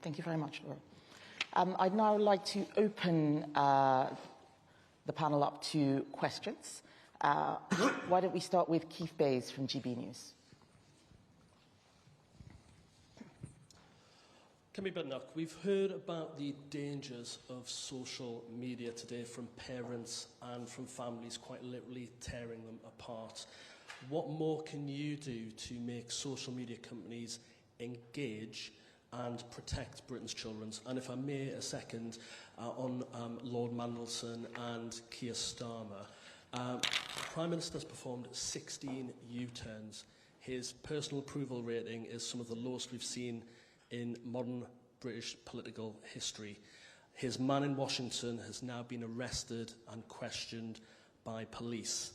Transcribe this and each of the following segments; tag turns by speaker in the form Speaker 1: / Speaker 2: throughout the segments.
Speaker 1: Thank you very much, Laura. I'd now like to open the panel up to questions. Why don't we start with Keith Bays from GB News?
Speaker 2: Kemi Badenoch, we've heard about the dangers of social media today from parents and from families quite literally tearing them apart. What more can you do to make social media companies engage and protect Britain's children? And if I may, a second on Lord Mandelson and Keir Starmer. The Prime Minister has performed 16 U-turns. His personal approval rating is some of the lowest we've seen in modern British political history. His man in Washington has now been arrested and questioned by police.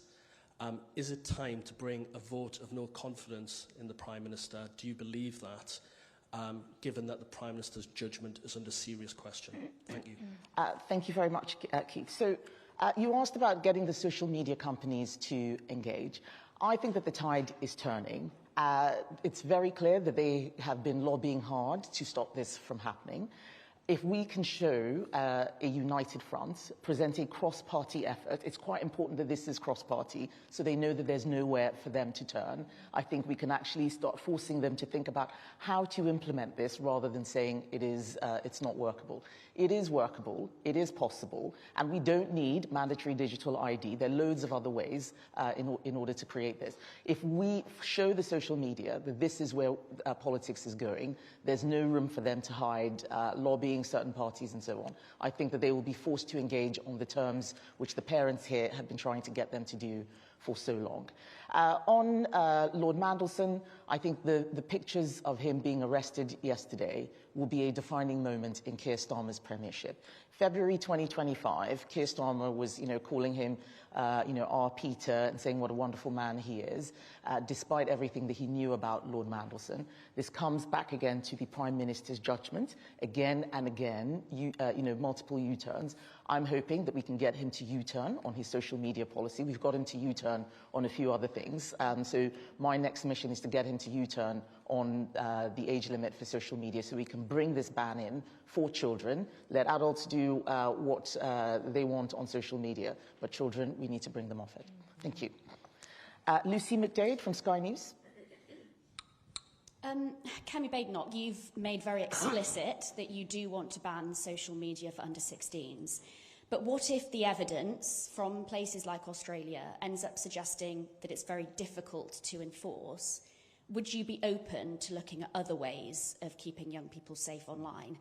Speaker 2: Is it time to bring a vote of no confidence in the Prime Minister? Do you believe that, given that the Prime Minister's judgment is under serious question? Thank you.
Speaker 1: Thank you very much, Keith. So you asked about getting the social media companies to engage. I think that the tide is turning. It's very clear that they have been lobbying hard to stop this from happening. If we can show a united front, present a cross-party effort, it's quite important that this is cross-party, so they know that there's nowhere for them to turn. I think we can actually start forcing them to think about how to implement this rather than saying it's not workable. It is workable, it is possible, and we don't need mandatory digital ID. There are loads of other ways in order to create this. If we show the social media that this is where politics is going, there's no room for them to hide lobbying certain parties and so on. I think that they will be forced to engage on the terms which the parents here have been trying to get them to do for so long. On Lord Mandelson, I think the pictures of him being arrested yesterday will be a defining moment in Keir Starmer's premiership. February 2025, Keir Starmer was, calling him, our Peter, and saying what a wonderful man he is, despite everything that he knew about Lord Mandelson. This comes back again to the Prime Minister's judgment, again and again, multiple U-turns. I'm hoping that we can get him to U-turn on his social media policy. We've got him to U-turn on a few other things. So my next mission is to get him to U-turn on the age limit for social media so we can bring this ban in for children. Let adults do what they want on social media, but children, we need to bring them off it. Thank you. Lucy McDade from Sky News.
Speaker 3: Kemi Badenoch, you've made very explicit that you do want to ban social media for under 16s. But what if the evidence from places like Australia ends up suggesting that it's very difficult to enforce? Would you be open to looking at other ways of keeping young people safe online?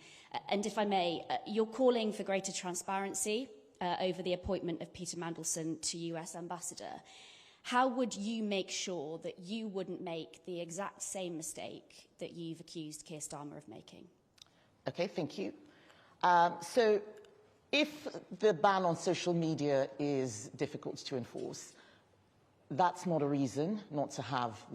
Speaker 3: And if I may, you're calling for greater transparency over the appointment of Peter Mandelson to US Ambassador. How would you make sure that you wouldn't make the exact same mistake that you've accused Keir Starmer of making?
Speaker 1: Okay, thank you. So if the ban on social media is difficult to enforce, that's not a reason not to have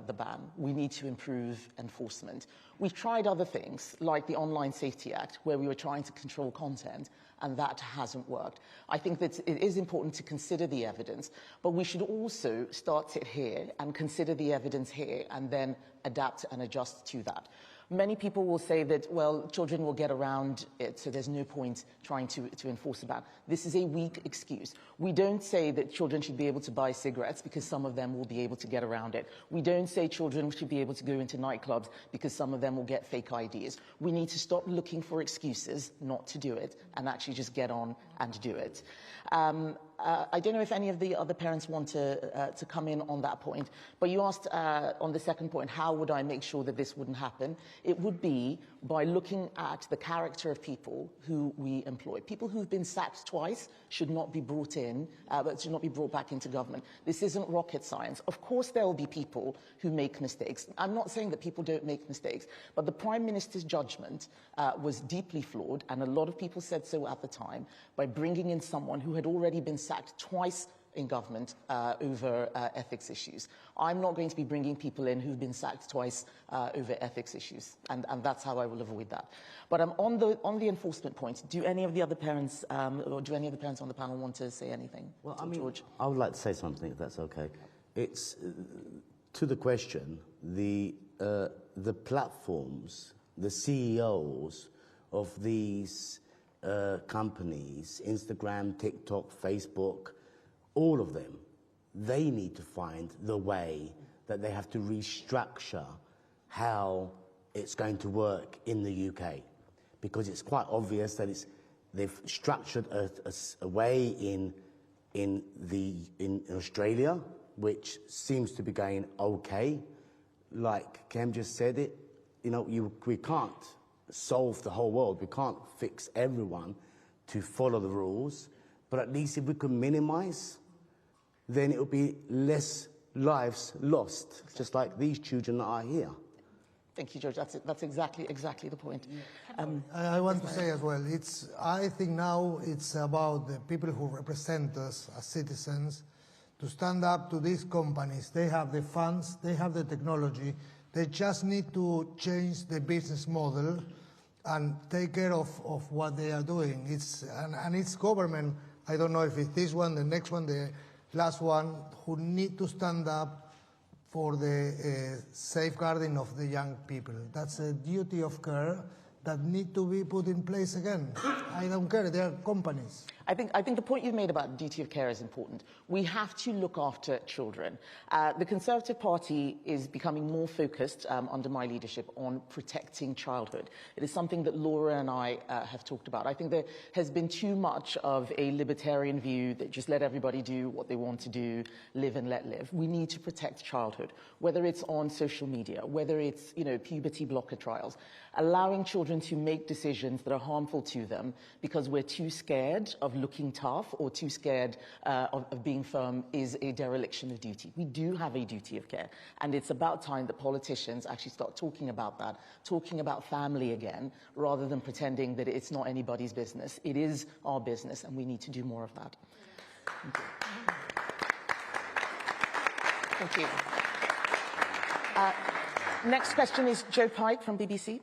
Speaker 1: the ban. We need to improve enforcement. We've tried other things, like the Online Safety Act, where we were trying to control content, and that hasn't worked. I think that it is important to consider the evidence, but we should also start it here and consider the evidence here and then adapt and adjust to that. Many people will say that, well, children will get around it, so there's no point trying to enforce a ban. This is a weak excuse. We don't say that children should be able to buy cigarettes because some of them will be able to get around it. We don't say children should be able to go into nightclubs because some of them will get fake IDs. We need to stop looking for excuses not to do it and actually just get on and do it. I don't know if any of the other parents want to come in on that point, but you asked on the second point, how would I make sure that this wouldn't happen? It would be by looking at the character of people who we employ. People who've been sacked twice should not be brought in, but should not be brought back into government. This isn't rocket science. Of course there will be people who make mistakes. I'm not saying that people don't make mistakes, but the Prime Minister's judgment was deeply flawed, and a lot of people said so at the time, by bringing in someone who had already been sacked twice in government over ethics issues. I'm not going to be bringing people in who've been sacked twice over ethics issues, and that's how I will avoid that. But on the enforcement point, do any of the other parents, or do any of the parents on the panel want to say anything?
Speaker 4: Well,
Speaker 1: George?
Speaker 4: I would like to say something, if that's okay. It's to the question, the platforms the CEOs of these companies, Instagram, TikTok, Facebook, all of them, they need to find the way that they have to restructure how it's going to work in the UK. Because it's quite obvious that they've structured a way in Australia, which seems to be going okay. Like Kem just said it, you know, we can't solve the whole world. We can't fix everyone to follow the rules. But at least if we could minimize, then it would be less lives lost, just like these children that are here.
Speaker 1: Thank you, George. That's exactly the point.
Speaker 5: I want to say as well, I think now it's about the people who represent us as citizens to stand up to these companies. They have the funds, they have the technology, they just need to change the business model and take care of what they are doing. And it's government, I don't know if it's this one, the next one, the last one, who need to stand up for the safeguarding of the young people. That's a duty of care that need to be put in place again. I don't care, they are companies.
Speaker 1: I think the point you've made about duty of care is important. We have to look after children. The Conservative Party is becoming more focused under my leadership on protecting childhood. It is something that Laura and I have talked about. I think there has been too much of a libertarian view that just let everybody do what they want to do, live and let live. We need to protect childhood, whether it's on social media, whether it's, you know, puberty blocker trials, allowing children to make decisions that are harmful to them because we're too scared of looking tough or too scared of being firm is a dereliction of duty. We do have a duty of care, and it's about time that politicians actually start talking about that, talking about family again, rather than pretending that it's not anybody's business. It is our business, and we need to do more of that. Thank you. Next question is Joe Pike from BBC.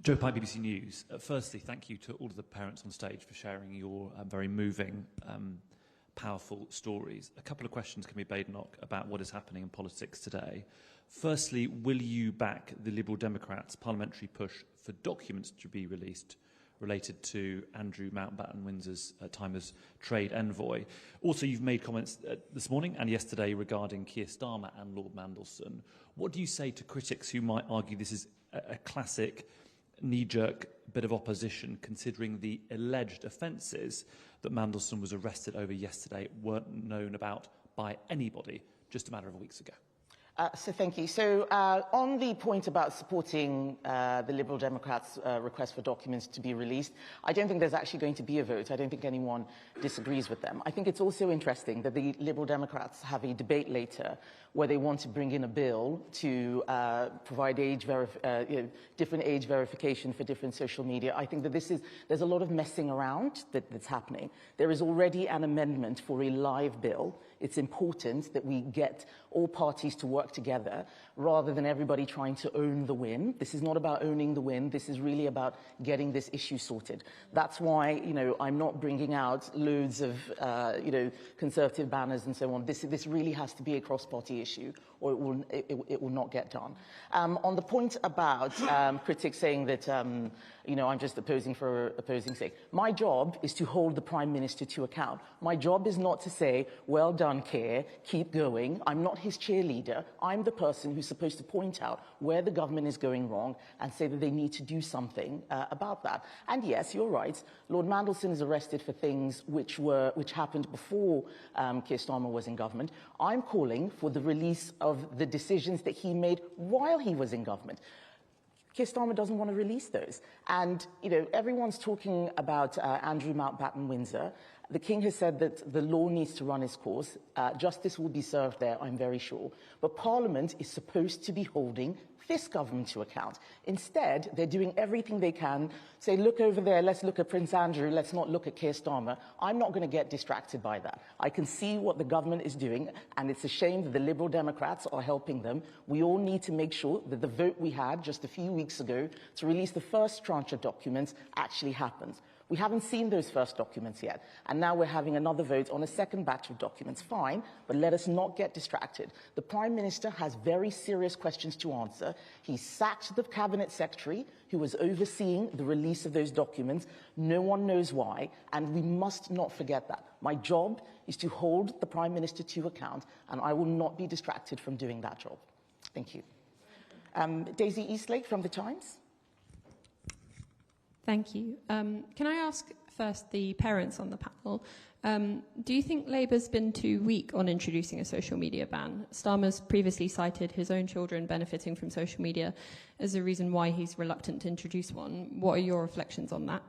Speaker 6: Joe Pike, BBC News. Firstly, thank you to all of the parents on stage for sharing your very moving, powerful stories. A couple of questions, Kemi Badenoch, about what is happening in politics today. Firstly, will you back the Liberal Democrats' parliamentary push for documents to be released related to Andrew Mountbatten-Windsor's time as trade envoy? Also, you've made comments this morning and yesterday regarding Keir Starmer and Lord Mandelson. What do you say to critics who might argue this is a classic knee-jerk bit of opposition, considering the alleged offences that Mandelson was arrested over yesterday weren't known about by anybody just a matter of weeks ago?
Speaker 1: So thank you. So on the point about supporting the Liberal Democrats' request for documents to be released, I don't think there's actually going to be a vote. I don't think anyone disagrees with them. I think it's also interesting that the Liberal Democrats have a debate later where they want to bring in a bill to provide different age verification for different social media. I think that there's a lot of messing around that's happening. There is already an amendment for a live bill. It's important that we get all parties to work together rather than everybody trying to own the win. This is not about owning the win. This is really about getting this issue sorted. That's why, you know, I'm not bringing out loads of, Conservative banners and so on. This really has to be a cross-party issue, or it will not get done. On the point about critics saying that, I'm just opposing for opposing's sake, my job is to hold the Prime Minister to account. My job is not to say, well done, Keir, keep going. I'm not his cheerleader. I'm the person who's supposed to point out where the government is going wrong and say that they need to do something about that. And yes, you're right, Lord Mandelson is arrested for things which happened before Keir Starmer was in government. I'm calling for the release of the decisions that he made while he was in government. Keir Starmer doesn't want to release those. And, everyone's talking about Andrew Mountbatten-Windsor. The King has said that the law needs to run its course. Justice will be served there, I'm very sure. But Parliament is supposed to be holding this government to account. Instead, they're doing everything they can, say, look over there, let's look at Prince Andrew, let's not look at Keir Starmer. I'm not going to get distracted by that. I can see what the government is doing, and it's a shame that the Liberal Democrats are helping them. We all need to make sure that the vote we had just a few weeks ago to release the first tranche of documents actually happens. We haven't seen those first documents yet, and now we're having another vote on a second batch of documents. Fine, but let us not get distracted. The Prime Minister has very serious questions to answer. He sacked the Cabinet Secretary who was overseeing the release of those documents. No one knows why, and we must not forget that. My job is to hold the Prime Minister to account, and I will not be distracted from doing that job. Thank you. Daisy Eastlake from The Times.
Speaker 7: Thank you. Can I ask first the parents on the panel, do you think Labour's been too weak on introducing a social media ban? Starmer's previously cited his own children benefiting from social media as a reason why he's reluctant to introduce one. What are your reflections on that?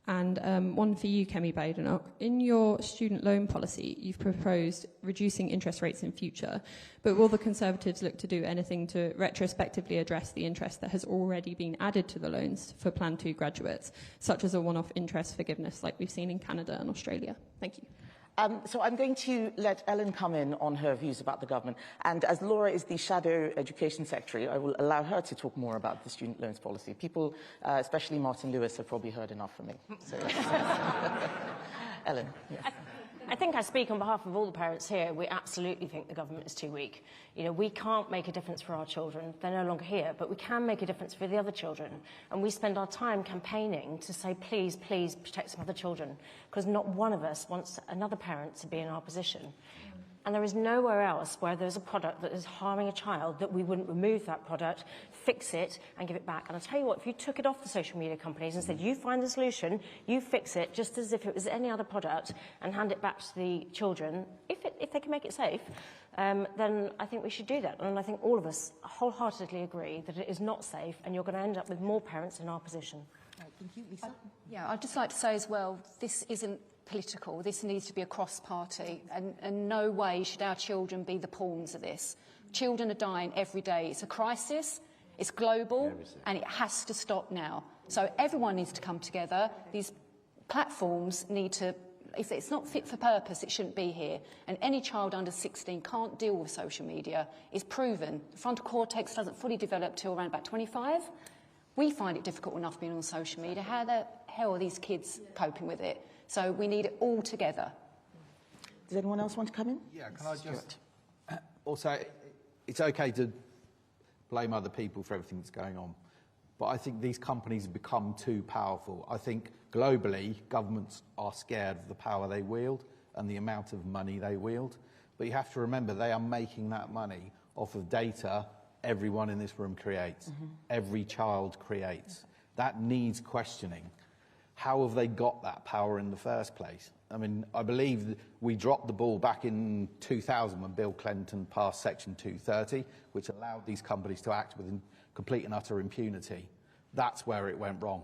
Speaker 7: And one for you, Kemi Badenoch. In your student loan policy, you've proposed reducing interest rates in future, but will the Conservatives look to do anything to retrospectively address the interest that has already been added to the loans for Plan 2 graduates, such as a one-off interest forgiveness like we've seen in Canada and Australia? Thank you.
Speaker 1: So I'm going to let Ellen come in on her views about the government. And as Laura is the Shadow Education Secretary, I will allow her to talk more about the student loans policy. People, especially Martin Lewis, have probably heard enough from me. So, Ellen. Yes.
Speaker 8: I think I speak on behalf of all the parents here. We absolutely think the government is too weak. You know, we can't make a difference for our children. They're no longer here, but we can make a difference for the other children. And we spend our time campaigning to say, please, please protect some other children, because not one of us wants another parent to be in our position. And there is nowhere else where there's a product that is harming a child that we wouldn't remove that product, fix it, and give it back. And I'll tell you what, if you took it off the social media companies and said, you find the solution, you fix it, just as if it was any other product, and hand it back to the children, if they can make it safe, then I think we should do that. And I think all of us wholeheartedly agree that it is not safe, and you're going to end up with more parents in our position.
Speaker 1: Thank you, Lisa.
Speaker 9: Yeah, I'd just like to say as well, this isn't political. This needs to be a cross-party, and no way should our children be the pawns of this. Children are dying every day. It's a crisis, it's global, and it has to stop now. So everyone needs to come together. These platforms need to, if it's not fit for purpose, it shouldn't be here. And any child under 16 can't deal with social media. It's proven. The frontal cortex doesn't fully develop till around about 25. We find it difficult enough being on social media. How the hell are these kids coping with it? So we need it all together.
Speaker 1: Does anyone else want to come in?
Speaker 10: Yeah, can I just... Also, it's okay to blame other people for everything that's going on, but I think these companies have become too powerful. I think globally, governments are scared of the power they wield and the amount of money they wield. But you have to remember, they are making that money off of data everyone in this room creates, every child creates. That needs questioning. How have they got that power in the first place? I mean, I believe we dropped the ball back in 2000 when Bill Clinton passed Section 230, which allowed these companies to act with complete and utter impunity. That's where it went wrong.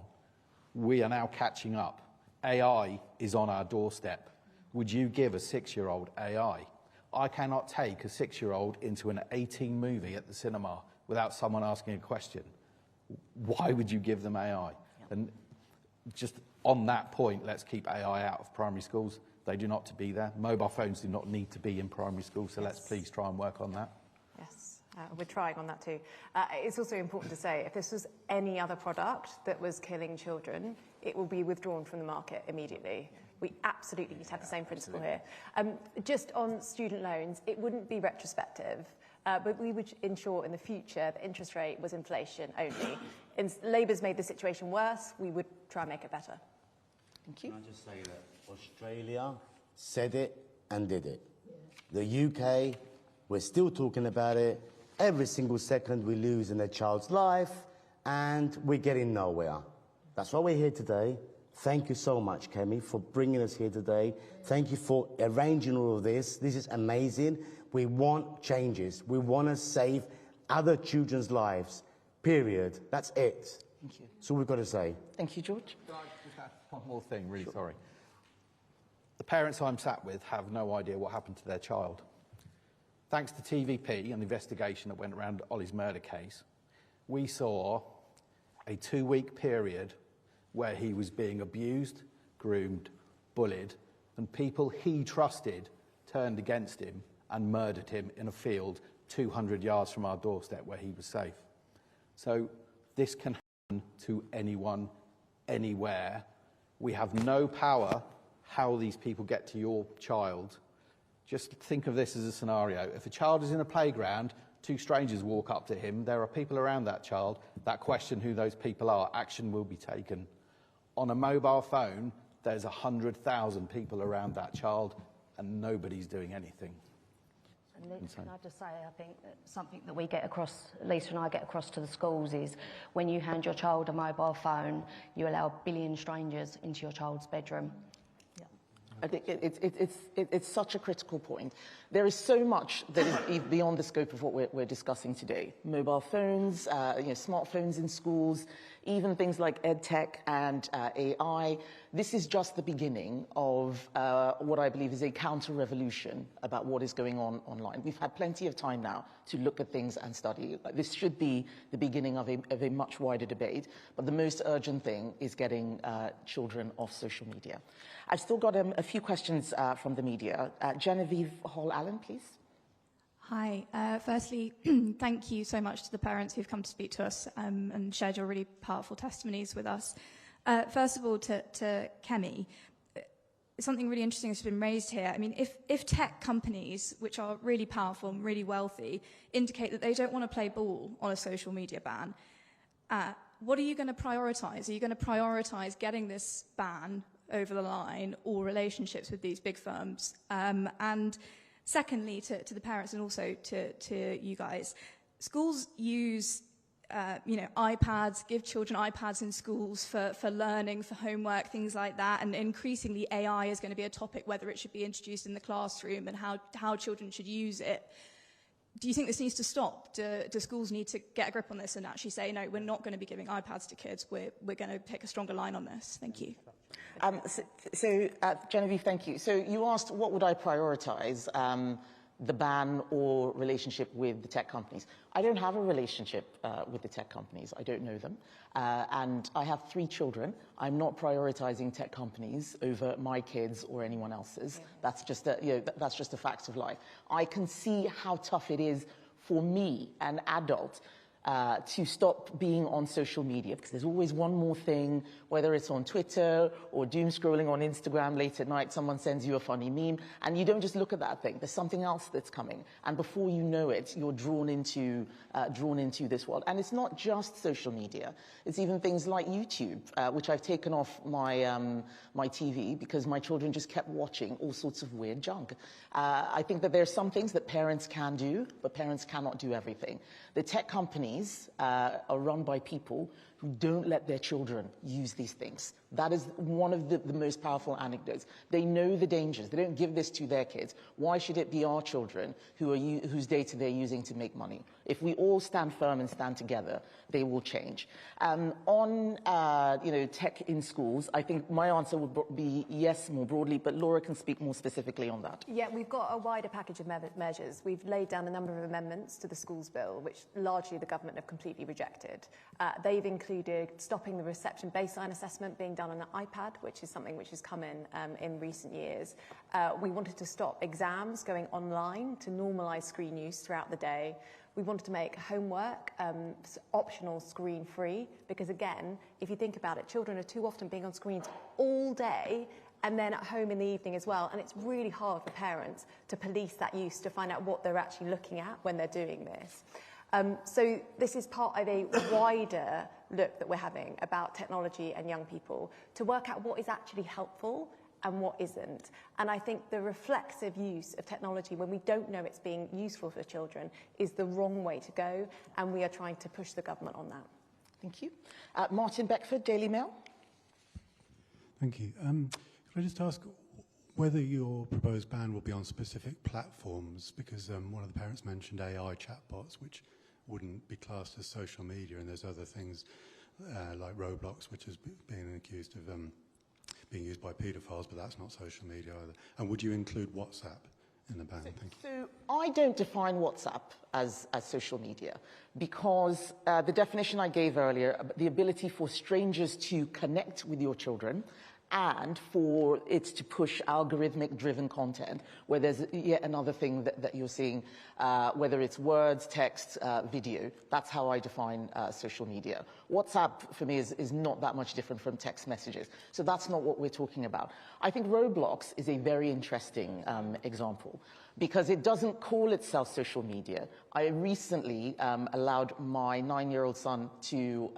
Speaker 10: We are now catching up. AI is on our doorstep. Would you give a 6-year-old AI? I cannot take a 6-year-old into an 18 movie at the cinema without someone asking a question. Why would you give them AI? And just on that point, let's keep AI out of primary schools. They do not to be there. Mobile phones do not need to be in primary schools, so let's please try and work on that.
Speaker 11: Yes, we're trying on that too. It's also important to say, if this was any other product that was killing children, it will be withdrawn from the market immediately. We absolutely need to have the same principle here. Just on student loans, it wouldn't be retrospective. But we would ensure in the future the interest rate was inflation only. Labour's made the situation worse. We would try and make it better.
Speaker 1: Thank you.
Speaker 4: Can I just say that Australia said it and did it. The UK, we're still talking about it. Every single second we lose in a child's life, and we're getting nowhere. That's why we're here today. Thank you so much, Kemi, for bringing us here today. Thank you for arranging all of this. This is amazing. We want changes. We want to save other children's lives, period. That's it.
Speaker 1: Thank you.
Speaker 4: That's all we've got to say.
Speaker 1: Thank you, George.
Speaker 10: Can I just add one more thing, really sorry. The parents I'm sat with have no idea what happened to their child. Thanks to TVP and the investigation that went around Ollie's murder case, we saw a 2-week period where he was being abused, groomed, bullied, and people he trusted turned against him and murdered him in a field 200 yards from our doorstep where he was safe. So this can happen to anyone, anywhere. We have no power how these people get to your child. Just think of this as a scenario. If a child is in a playground, two strangers walk up to him, there are people around that child that question who those people are, action will be taken. On a mobile phone, there's 100,000 people around that child and nobody's doing anything.
Speaker 12: And can I just say, I think that something that we get across, Lisa and I get across to the schools is when you hand your child a mobile phone, you allow a billion strangers into your child's bedroom.
Speaker 1: I think it's such a critical point. There is so much that is beyond the scope of what we're discussing today. Mobile phones, smartphones in schools, even things like EdTech and AI. This is just the beginning of what I believe is a counter-revolution about what is going on online. We've had plenty of time now to look at things and study. This should be the beginning of a much wider debate, but the most urgent thing is getting children off social media. I've still got a few questions from the media. Genevieve Hall-Allen, please.
Speaker 13: Hi. Firstly, thank you so much to the parents who've come to speak to us and shared your really powerful testimonies with us. First of all, to Kemi, something really interesting has been raised here. I mean, if tech companies, which are really powerful and really wealthy, indicate that they don't want to play ball on a social media ban, what are you going to prioritise? Are you going to prioritise getting this ban over the line or relationships with these big firms? And secondly, to the parents and also to you guys, schools use iPads, give children iPads in schools for learning, for homework, things like that. And increasingly AI is going to be a topic, whether it should be introduced in the classroom and how children should use it. Do you think this needs to stop? Do schools need to get a grip on this and actually say, no, we're not going to be giving iPads to kids. We're going to take a stronger line on this. Thank you.
Speaker 1: Genevieve, thank you. So you asked, what would I prioritise, the ban or relationship with the tech companies? I don't have a relationship with the tech companies. I don't know them. And I have 3 children. I'm not prioritising tech companies over my kids or anyone else's. That's just that's just a fact of life. I can see how tough it is for me, an adult, to stop being on social media, because there's always one more thing, whether it's on Twitter or doom scrolling on Instagram late at night, someone sends you a funny meme, and you don't just look at that thing. There's something else that's coming, and before you know it, you're drawn into this world. And it's not just social media. It's even things like YouTube, which I've taken off my my TV because my children just kept watching all sorts of weird junk. I think that there's some things that parents can do, but parents cannot do everything. The tech companies are run by people who don't let their children use these things. That is one of the most powerful anecdotes. They know the dangers. They don't give this to their kids. Why should it be our children whose data they're using to make money? If we all stand firm and stand together, they will change. On tech in schools, I think my answer would be yes, more broadly, but Laura can speak more specifically on that.
Speaker 11: Yeah, we've got a wider package of measures. We've laid down a number of amendments to the schools bill, which largely the government have completely rejected. They've included stopping the reception baseline assessment being done on an iPad, which is something which has come in recent years. We wanted to stop exams going online to normalise screen use throughout the day. We wanted to make homework optional screen-free, because again, if you think about it, children are too often being on screens all day and then at home in the evening as well, and it's really hard for parents to police that use, to find out what they're actually looking at when they're doing this. So this is part of a wider look that we're having about technology and young people to work out what is actually helpful and what isn't. And I think the reflexive use of technology when we don't know it's being useful for children is the wrong way to go, and we are trying to push the government on that.
Speaker 1: Thank you. Martin Beckford, Daily Mail.
Speaker 14: Thank you. Could I just ask whether your proposed ban will be on specific platforms? Because one of the parents mentioned AI chatbots, which wouldn't be classed as social media, and there's other things like Roblox, which has been accused of being used by paedophiles, but that's not social media either. And would you include WhatsApp in the ban? Thank you.
Speaker 1: So I don't define WhatsApp as social media, because the definition I gave earlier, the ability for strangers to connect with your children and for it to push algorithmic-driven content, where there's yet another thing that you're seeing, whether it's words, text, video. That's how I define social media. WhatsApp, for me, is not that much different from text messages. So that's not what we're talking about. I think Roblox is a very interesting example, because it doesn't call itself social media. I recently allowed my 9-year-old son to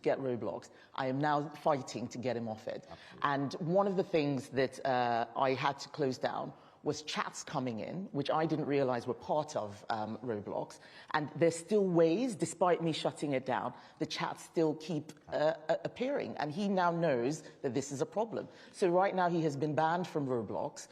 Speaker 1: get Roblox. I am now fighting to get him off it. And one of the things that I had to close down was chats coming in, which I didn't realize were part of Roblox. And there's still ways, despite me shutting it down, the chats still keep appearing. And he now knows that this is a problem. So right now he has been banned from Roblox.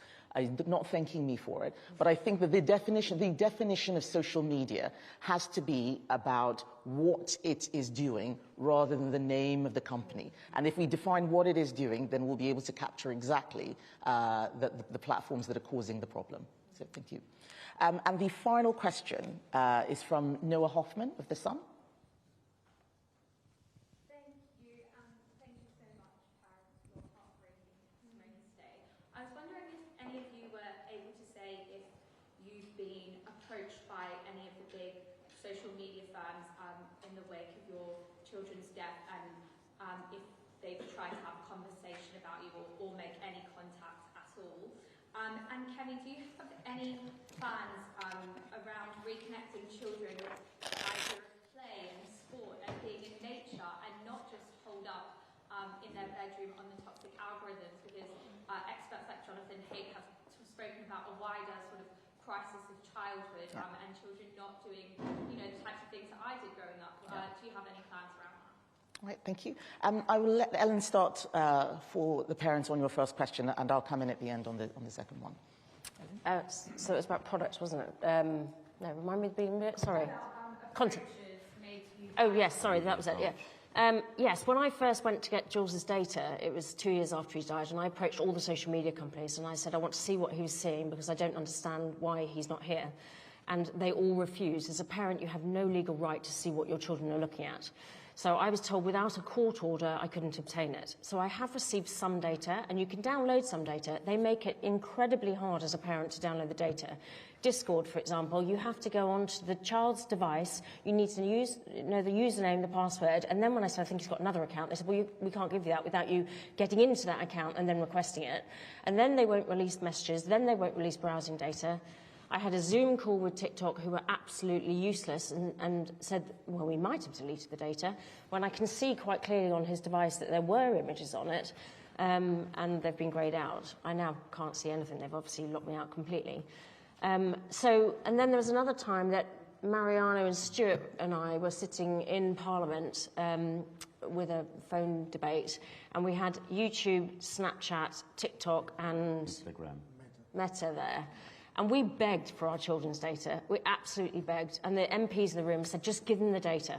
Speaker 1: Not thanking me for it, but I think that the definition of social media has to be about what it is doing rather than the name of the company. And if we define what it is doing, then we'll be able to capture exactly the platforms that are causing the problem. So thank you. And the final question is from Noah Hoffman of The Sun.
Speaker 15: Social media firms in the wake of your children's death, and if they've tried to have a conversation about you or make any contact at all. And Kemi, do you have any plans around reconnecting children with the idea of play and sport and being in nature, and not just holed up in their bedroom on the toxic algorithms? Because experts like Jonathan Haidt have spoken about a wider sort of crisis of childhood and children not doing, the types of things that I did growing up. Do you have any plans around that?
Speaker 1: Right, thank you. I will let Ellen start for the parents on your first question, and I'll come in at the end on the second one.
Speaker 8: So it was about products, wasn't it? No, remind me of being a bit, sorry. Content. Oh, yes, sorry, that was it, yeah. Yes, when I first went to get Jules's data, it was 2 years after he died, and I approached all the social media companies, and I said, I want to see what he was seeing because I don't understand why he's not here. And they all refused. As a parent, you have no legal right to see what your children are looking at. So I was told without a court order, I couldn't obtain it. So I have received some data, and you can download some data. They make it incredibly hard as a parent to download the data. Discord, for example, you have to go onto the child's device. You need to know the username, the password, and then when I said, I think he's got another account, they said, well, we can't give you that without you getting into that account and then requesting it. And then they won't release messages, then they won't release browsing data. I had a Zoom call with TikTok who were absolutely useless and said, well, we might have deleted the data, when I can see quite clearly on his device that there were images on it, and they've been greyed out. I now can't see anything. They've obviously locked me out completely. And then there was another time that Mariano and Stuart and I were sitting in Parliament with a phone debate, and we had YouTube, Snapchat, TikTok and
Speaker 4: Instagram.
Speaker 8: Meta there. And we begged for our children's data. We absolutely begged. And the MPs in the room said, just give them the data.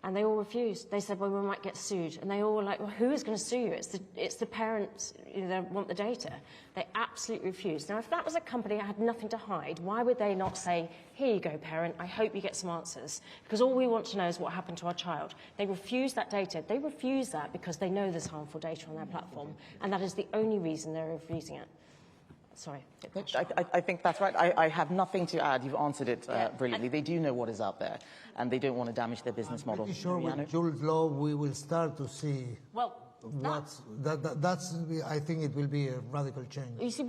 Speaker 8: And they all refused. They said, well, we might get sued. And they all were like, well, who is going to sue you? It's the parents that want the data. They absolutely refused. Now, if that was a company that had nothing to hide, why would they not say, here you go, parent, I hope you get some answers? Because all we want to know is what happened to our child. They refuse that data. They refuse that because they know there's harmful data on their platform. And that is the only reason they're refusing it. Sorry.
Speaker 1: I think that's right. I have nothing to add. You've answered it brilliantly. They do know what is out there, and they don't want to damage their business model.
Speaker 5: I'm pretty sure with Jules' law, we will start to see that's. I think it will be a radical change.
Speaker 8: You see,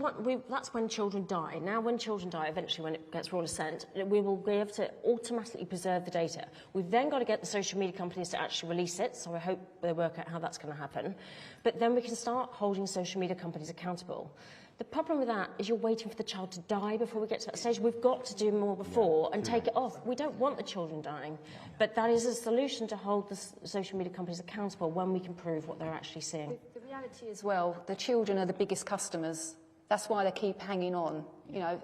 Speaker 8: that's when children die. Now, when children die, eventually, when it gets royal assent, we will be able to automatically preserve the data. We've then got to get the social media companies to actually release it, so I hope they work out how that's going to happen. But then we can start holding social media companies accountable. The problem with that is you're waiting for the child to die before we get to that stage. We've got to do more before and take it off. We don't want the children dying. But that is a solution to hold the social media companies accountable when we can prove what they're actually seeing.
Speaker 9: The reality as well, the children are the biggest customers. That's why they keep hanging on. You know,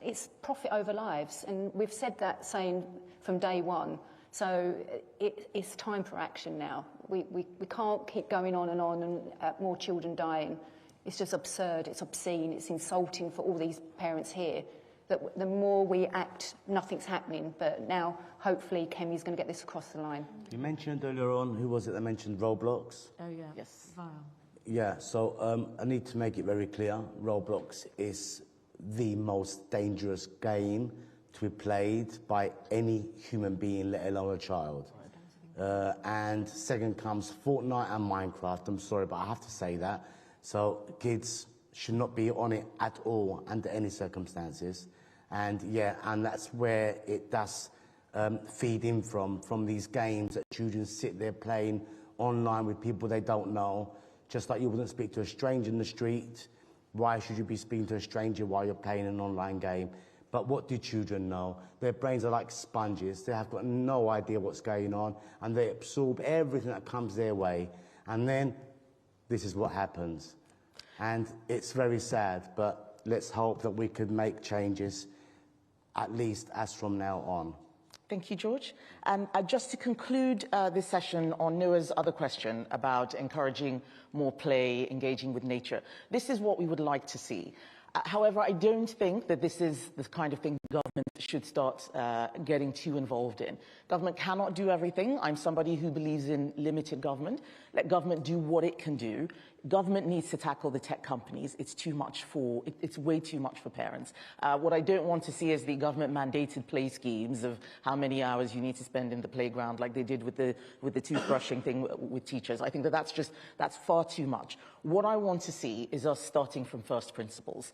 Speaker 9: it's profit over lives. And we've said that saying from day one. So it's time for action now. We can't keep going on and more children dying. It's just absurd, it's obscene, it's insulting for all these parents here. That the more we act, nothing's happening. But now, hopefully, Kemi's going to get this across the line.
Speaker 4: You mentioned earlier on, who was it that mentioned Roblox?
Speaker 8: Oh, yeah.
Speaker 1: Yes.
Speaker 4: Yeah, so I need to make it very clear. Roblox is the most dangerous game to be played by any human being, let alone a child. And second comes Fortnite and Minecraft. I'm sorry, but I have to say that. So kids should not be on it at all under any circumstances. And yeah, and that's where it does feed in from these games that children sit there playing online with people they don't know. Just like you wouldn't speak to a stranger in the street, why should you be speaking to a stranger while you're playing an online game? But what do children know? Their brains are like sponges. They have got no idea what's going on, and they absorb everything that comes their way. And then this is what happens. And it's very sad, but let's hope that we could make changes, at least as from now on.
Speaker 1: Thank you, George. And just to conclude this session on Noah's other question about encouraging more play, engaging with nature, this is what we would like to see. However, I don't think that this is the kind of thing government should start getting too involved in. Government cannot do everything. I'm somebody who believes in limited government. Let government do what it can do. Government needs to tackle the tech companies. It's too much for, it's way too much for parents. What I don't want to see is the government mandated play schemes of how many hours you need to spend in the playground, like they did with the toothbrushing thing with teachers. I think that that's far too much. What I want to see is us starting from first principles.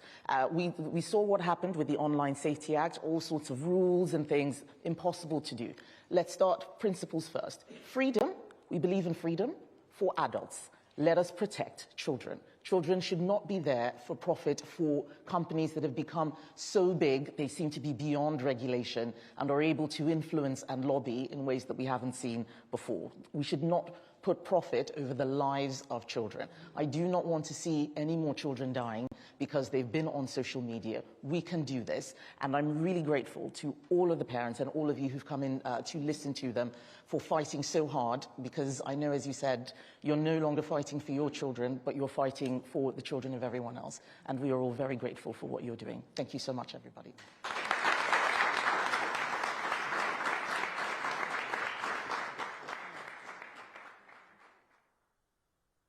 Speaker 1: We saw what happened with the Online Safety Act, all sorts of rules and things impossible to do. Let's start principles first. Freedom, we believe in freedom for adults. Let us protect children. Children should not be there for profit for companies that have become so big they seem to be beyond regulation and are able to influence and lobby in ways that we haven't seen before. We should not put profit over the lives of children. I do not want to see any more children dying because they've been on social media. We can do this, and I'm really grateful to all of the parents and all of you who've come in to listen to them for fighting so hard, because I know, as you said, you're no longer fighting for your children, but you're fighting for the children of everyone else, and we are all very grateful for what you're doing. Thank you so much, everybody.